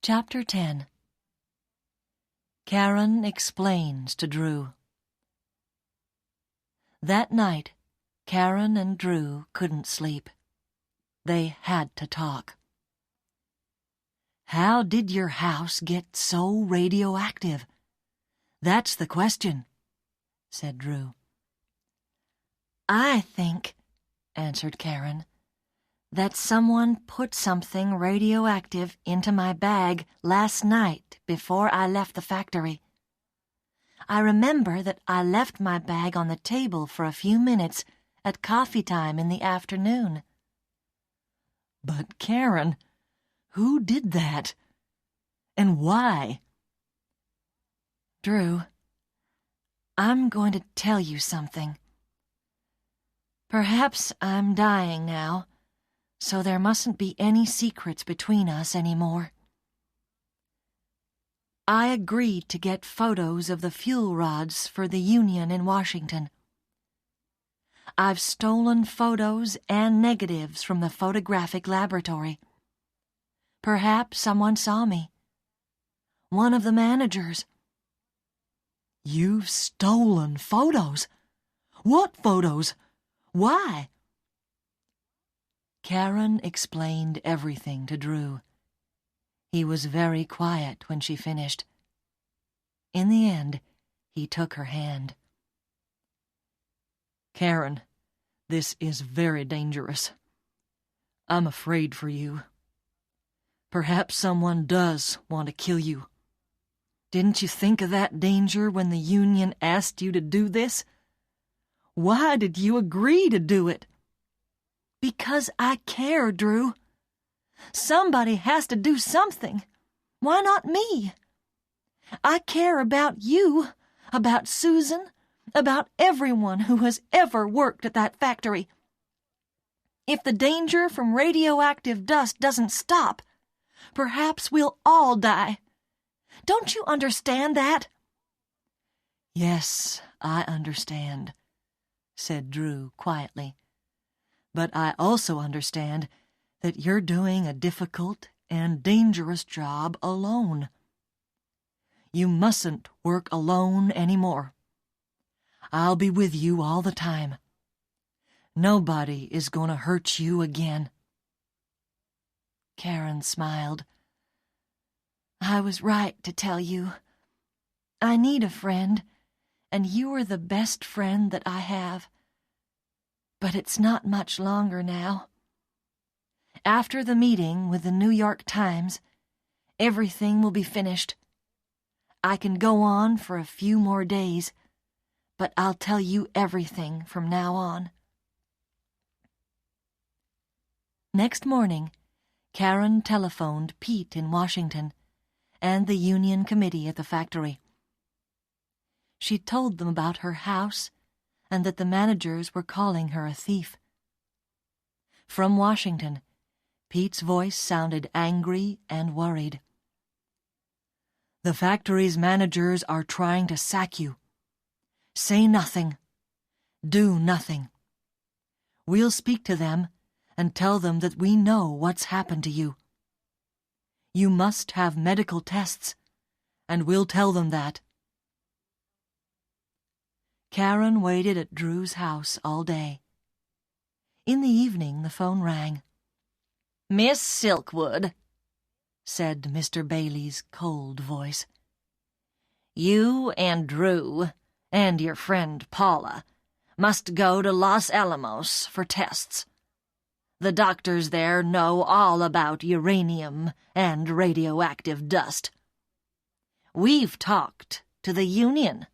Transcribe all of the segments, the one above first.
Chapter 10. Karen explains to Drew. That night, Karen and Drew couldn't sleep. They had to talk. How did your house get so radioactive? That's the question, said Drew. I think, answered Karen, that someone put something radioactive into my bag last night before I left the factory. I remember that I left my bag on the table for a few minutes at coffee time in the afternoon. But Karen, who did that? And why? Drew, I'm going to tell you something. Perhaps I'm dying now, so there mustn't be any secrets between us anymore. I agreed to get photos of the fuel rods for the union in Washington. I've stolen photos and negatives from the photographic laboratory. Perhaps someone saw me. One of the managers. You've stolen photos? What photos? Why? Karen explained everything to Drew. He was very quiet when she finished. In the end, he took her hand. Karen, this is very dangerous. I'm afraid for you. Perhaps someone does want to kill you. Didn't you think of that danger when the union asked you to do this? Why did you agree to do it? Because I care, Drew. Somebody has to do something. Why not me? I care about you, about Susan, about everyone who has ever worked at that factory. If the danger from radioactive dust doesn't stop, perhaps we'll all die. Don't you understand that? Yes, I understand, said Drew quietly. But I also understand that you're doing a difficult and dangerous job alone. You mustn't work alone anymore. I'll be with you all the time. Nobody is going to hurt you again. Karen smiled. I was right to tell you. I need a friend, and you are the best friend that I have. But it's not much longer now. After the meeting with the New York Times, everything will be finished. I can go on for a few more days, but I'll tell you everything from now on. Next morning, Karen telephoned Pete in Washington and the union committee at the factory. She told them about her house and that the managers were calling her a thief. From Washington, Pete's voice sounded angry and worried. The factory's managers are trying to sack you. Say nothing. Do nothing. We'll speak to them and tell them that we know what's happened to you. You must have medical tests, and we'll tell them that. Karen waited at Drew's house all day. In the evening, the phone rang. Miss Silkwood, said Mr. Bailey's cold voice. You and Drew and your friend Paula must go to Los Alamos for tests. The doctors there know all about uranium and radioactive dust. We've talked to the union.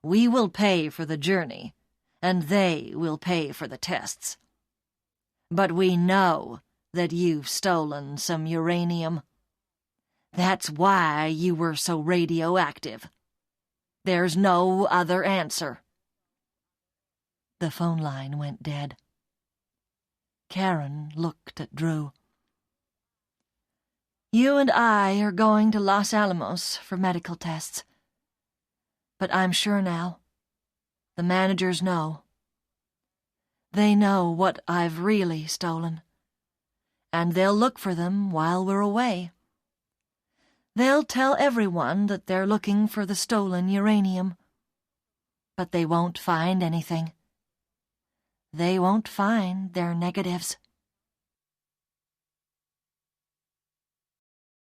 We will pay for the journey, and they will pay for the tests. But we know that you've stolen some uranium. That's why you were so radioactive. There's no other answer. The phone line went dead. Karen looked at Drew. You and I are going to Los Alamos for medical tests. But I'm sure now. The managers know. They know what I've really stolen. And they'll look for them while we're away. They'll tell everyone that they're looking for the stolen uranium. But they won't find anything. They won't find their negatives.